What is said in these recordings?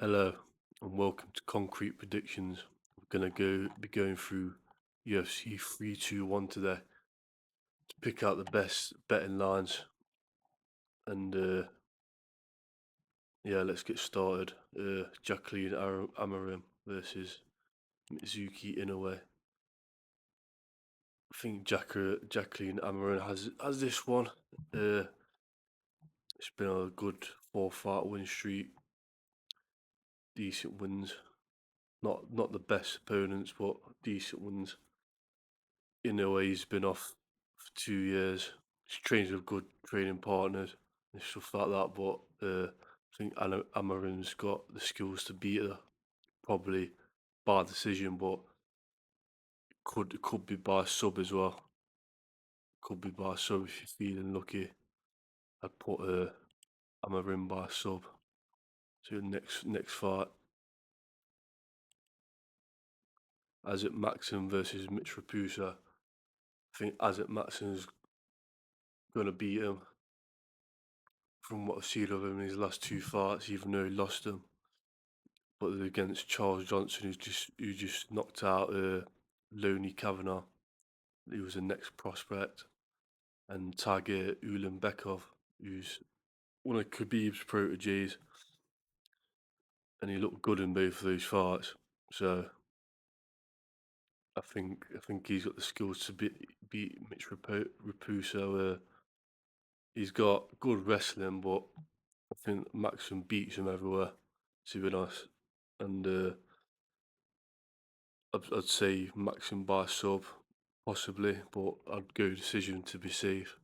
Hello and welcome to Concrete Predictions. We're gonna be going through UFC 321 today to pick out the best betting lines and yeah, let's get started. Jacqueline Amarim versus Mizuki Inoue. I think Jacqueline Amarim has this one. Uh, it's been a good four-fight win streak, decent wins. Not the best opponents, but decent wins. Inoue's been off for 2 years. He's trains with good training partners and stuff like that. But I think Amarin's got the skills to beat her, probably by decision, but could be by sub as well. Could be by sub if you're feeling lucky. I'd put Amarin by sub. So next fight, Azit Maxim versus Mitch Rapusa. I think Azit Maxim's gonna beat him from what I've seen of him in his last two fights, even though he lost them. But against Charles Johnson, who just knocked out Loney Kavanagh. He was the next prospect, and Tagir Ulanbekov, who's one of Khabib's proteges, and he looked good in both of those fights. So I think he's got the skills to beat Mitch Rapuso. He's got good wrestling, but I think Maxim beats him everywhere. To be honest, and I'd say Maxim by sub, possibly, but I'd go decision to be safe.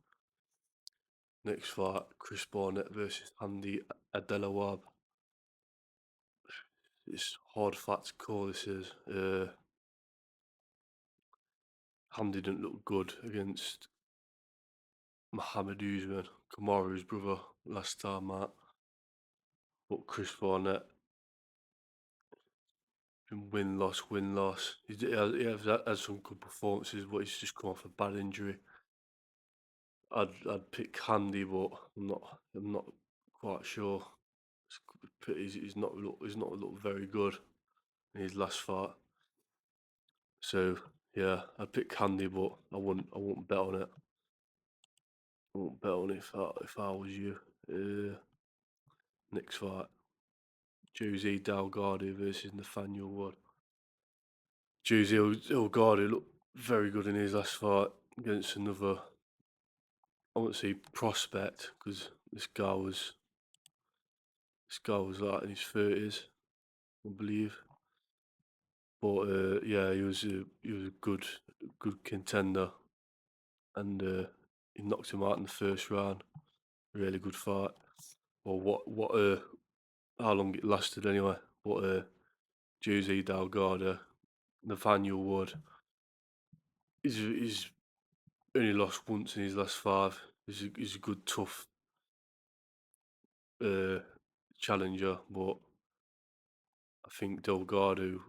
Next fight, Chris Barnett versus Andy Adelawab. It's hard fight to call. This is. Andy didn't look good against Mohammed Usman, Kamaru's brother, last time out. But Chris Barnett, been win loss. He has had some good performances, but he's just come off a bad injury. I'd pick Handy, but I'm not quite sure. He's not looked very good in his last fight. So yeah, I'd pick Handy, but I wouldn't bet on it. I wouldn't bet on it if I was you. Next fight, Jose Delgado versus Nathaniel Wood. Jose Delgado looked very good in his last fight against another. I wouldn't say prospect because this guy was like in his 30s, I believe. But yeah, he was a good contender, and he knocked him out in the first round. Really good fight. Well, how long it lasted anyway? But Jose Delgado, Nathaniel Wood, he's only lost once in his last five. He's a good tough uh, challenger, but I think Delgado.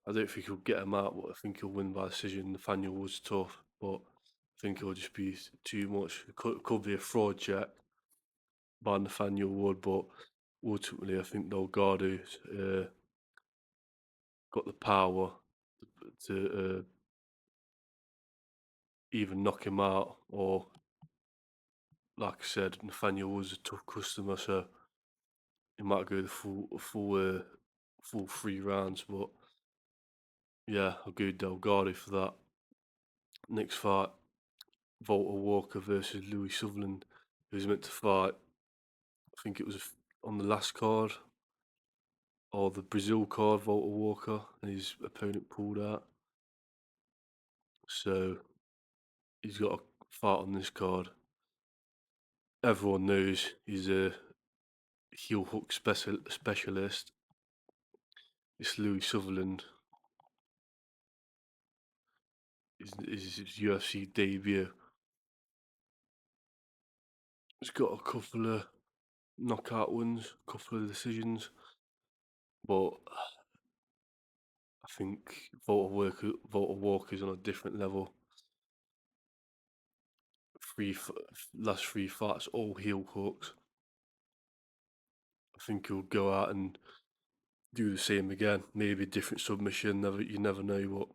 I don't think he'll get him out, but I think he'll win by decision. Nathaniel Wood's tough, but I think it'll just be too much. It could be a fraud check by Nathaniel Wood, but ultimately I think Delgado's got the power to either knock him out or, like I said, Nathaniel Wood's a tough customer, so he might go the full 3 rounds. But yeah, I'll go Delgado for that. Next fight, Volta Walker versus Louis Sutherland, who was meant to fight. I think it was on the last card or the Brazil card, Volta Walker, and his opponent pulled out. So he's got a fight on this card. Everyone knows he's a heel hook specialist. It's Louis Sutherland. His UFC debut. He's got a couple of knockout wins, a couple of decisions, but I think Volta Walker's on a different level. Last three fights, all heel hooks. I think he'll go out and do the same again. Maybe different submission. You never know.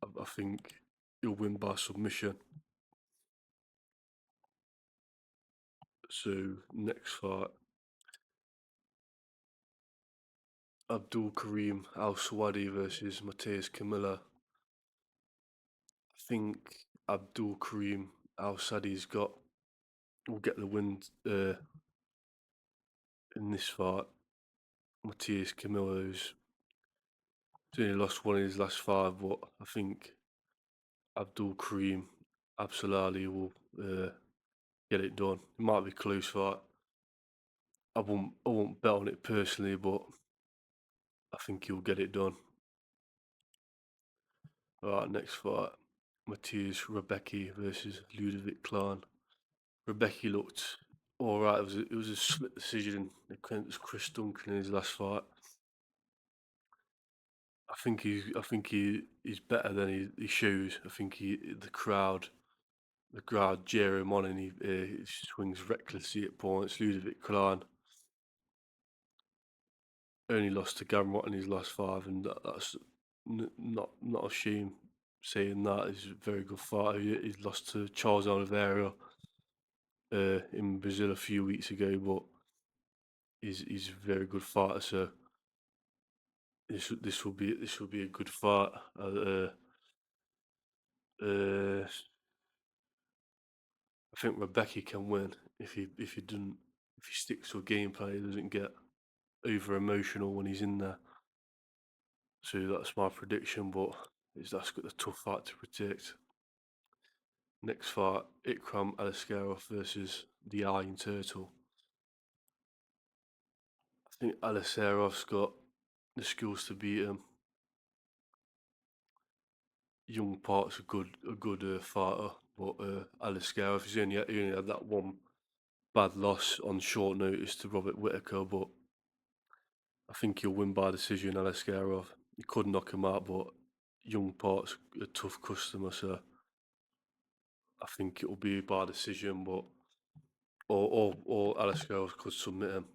But I think he'll win by submission. So next fight, Abdul Karim Al Swadi versus Mateus Camilla. I think Abdul Karim Al Swadi's will get the win in this fight. Mateus Camillo's only lost one of his last five, but I think Abdul Karim Absalali will get it done. It might be a close fight. I won't bet on it personally, but I think he'll get it done. Alright, next fight. Matthias Rebecki versus Ludovic Klein. Rebecki looked alright. It was a split decision. It was Chris Duncan in his last fight. I think he's better than he shows. I think the crowd jeer him on, and he swings recklessly at points. Ludovic Klein only lost to Gamrot in his last five, and that's not a shame saying that. He's a very good fighter. He's lost to Charles Oliveira in Brazil a few weeks ago, but he's a very good fighter. So this will be a good fight. I think Rebecca can win if he sticks to a game plan. He doesn't get over emotional when he's in there. So that's my prediction, but that's got a tough fight to predict. Next fight, Ikram Aliskerov versus the Iron Turtle. I think Aliskerov's got the skills to beat him. Young Park's a good fighter, but Aliskerov, he only had that one bad loss on short notice to Robert Whittaker, but I think he'll win by decision. Aliskerov, he could knock him out, but Young Park's a tough customer, so I think it'll be by decision, but or Aliskerov could submit him.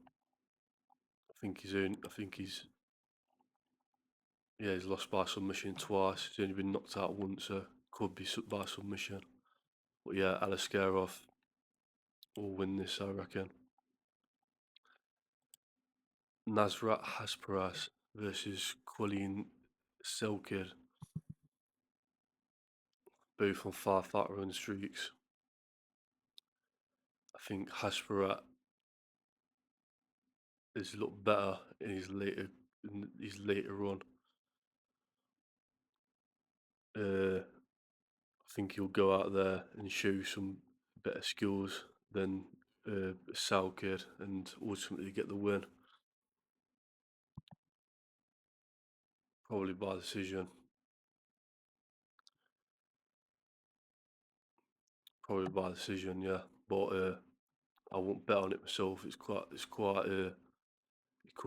I think he's lost by submission twice. He's only been knocked out once, so could be by submission. But yeah, Aliskerov will win this, I reckon. Nasrat Hasparas versus Colleen Selkid, both on 5 fight run streaks. I think Hasparat has looked better in his later run. I think he'll go out there and show some better skills than Selkid and ultimately get the win. Probably by decision. Probably by decision, yeah. But I won't bet on it myself. It could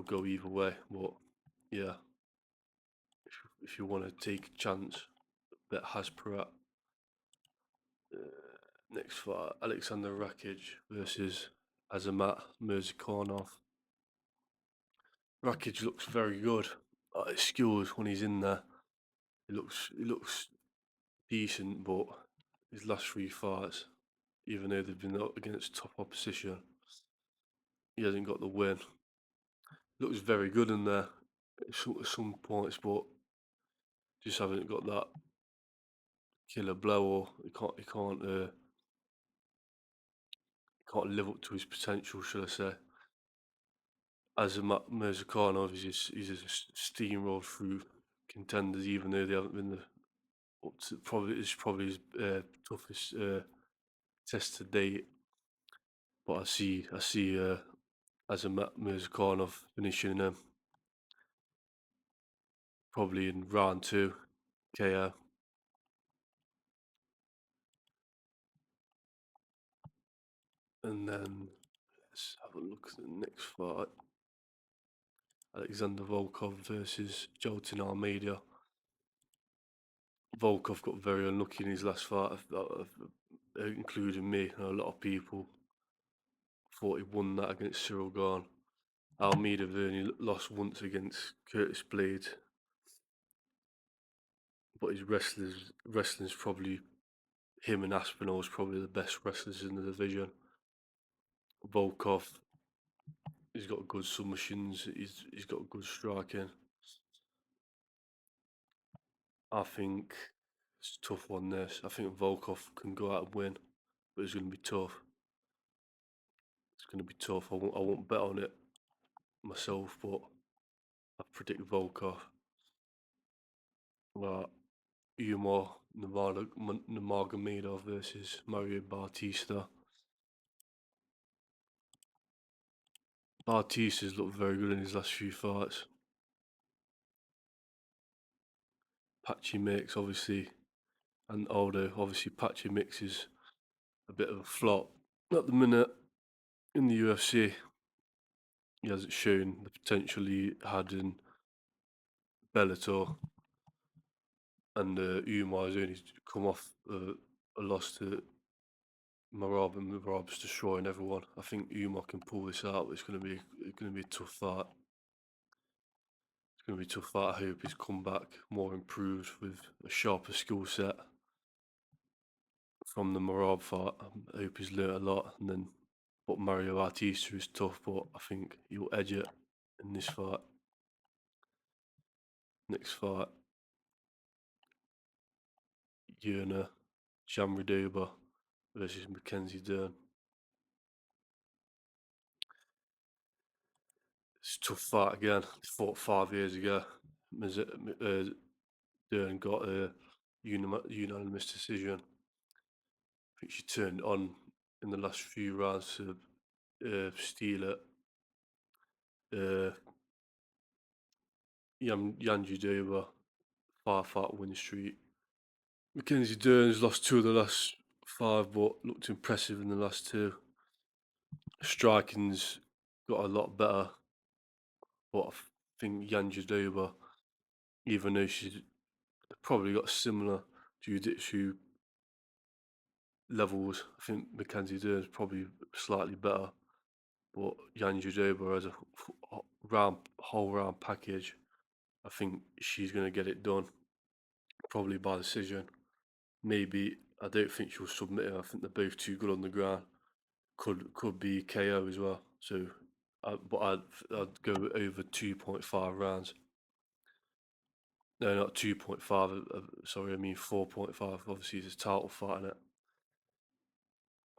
go either way. But yeah, if you want to take a chance, bet Hasparat. Next fight, Alexander Rakic versus Azamat Murzakanov. Rakic looks very good. His skills when he's in there, he looks decent, but his last 3 fights, even though they've been up against top opposition, he hasn't got the win. Looks very good in there at some points, but just haven't got that killer blow, or he can't live up to his potential, should I say. As a Mirzakhanov, he's a steamrolled through contenders, even though they haven't been probably his toughest test to date. But I see as a Mirzakhanov finishing him probably in round 2, KO. And then let's have a look at the next fight. Alexander Volkov versus Joltin Almeida. Volkov got very unlucky in his last fight, including me. A lot of people thought he won that against Ciryl Gane. Almeida Virna lost once against Curtis Blade, but his wrestling's probably him and Aspinall is probably the best wrestlers in the division. Volkov, he's got good submissions. He's got good striking. I think it's a tough one. This I think Volkov can go out and win, but it's going to be tough. It's going to be tough. I won't bet on it myself, but I predict Volkov. Like Umar Nurmagomedov versus Mario Bautista. Bautista's looked very good in his last few fights. Patchy Mix, obviously, and although obviously Patchy Mix is a bit of a flop at the minute in the UFC, he hasn't shown the potential he had in Bellator, and Umar's only come off a loss to Marab, and Marab's destroying everyone. I think Umar can pull this out. It's going to be a tough fight. It's going to be a tough fight. I hope he's come back more improved with a sharper skill set from the Marab fight. I hope he's learnt a lot. And then, but Mario Artista is tough, but I think he'll edge it in this fight. Next fight, Virna, Jandiroba versus Mackenzie Dern. It's a tough fight again. He fought 5 years ago. Dern got a unanimous decision. I think she turned on in the last few rounds to steal it. Jandiroba, 5-fight win streak. Mackenzie Dern's lost 2 of the last 5, but looked impressive in the last 2. Striking's got a lot better, but I think Jandiroba, even though she's probably got similar jiu-jitsu levels, I think Mackenzie Dern's probably slightly better. But Jandiroba as a whole round package, I think she's going to get it done, probably by decision. Maybe I don't think she'll submit her. I think they're both too good on the ground. Could be KO as well. So, but I'd go over 2.5 rounds. No, not 2.5. Sorry, I mean 4.5. Obviously, it's a title fight in it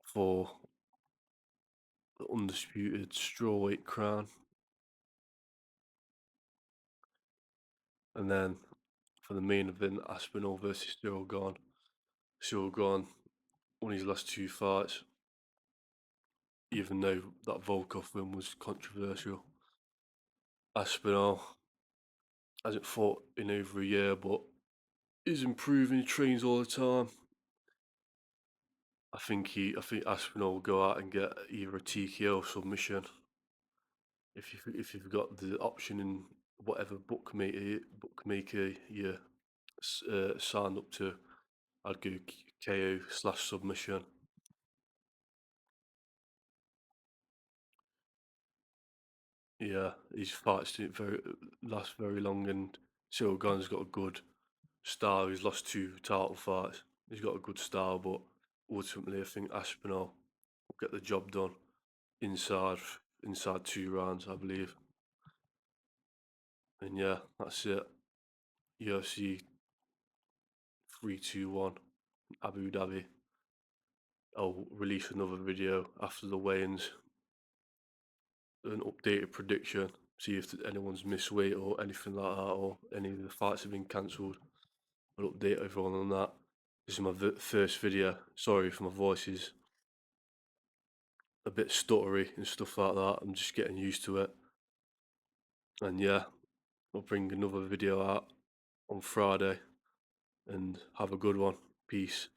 for the undisputed strawweight crown. And then for the main event, Aspinall versus Ciryl Gane. Ciryl Gane won his last 2 fights, even though that Volkov win was controversial. Aspinall hasn't fought in over a year, but is improving. He trains all the time. I think Aspinall will go out and get either a TKO submission. If you've got the option in whatever bookmaker you signed up to, I'd go KO/submission. Yeah, his fights didn't last very long, and Ciryl Gane's got a good style. He's lost 2 title fights. He's got a good style, but ultimately, I think Aspinall will get the job done inside 2 rounds, I believe. And yeah, that's it. UFC 321 Abu Dhabi. I'll release another video after the weigh-ins, an updated prediction, see if anyone's missed weight or anything like that, or any of the fights have been cancelled. I'll update everyone on that. This is my first video. Sorry if my voice is a bit stuttery and stuff like that. I'm just getting used to it. And yeah, I'll bring another video out on Friday, and have a good one. Peace.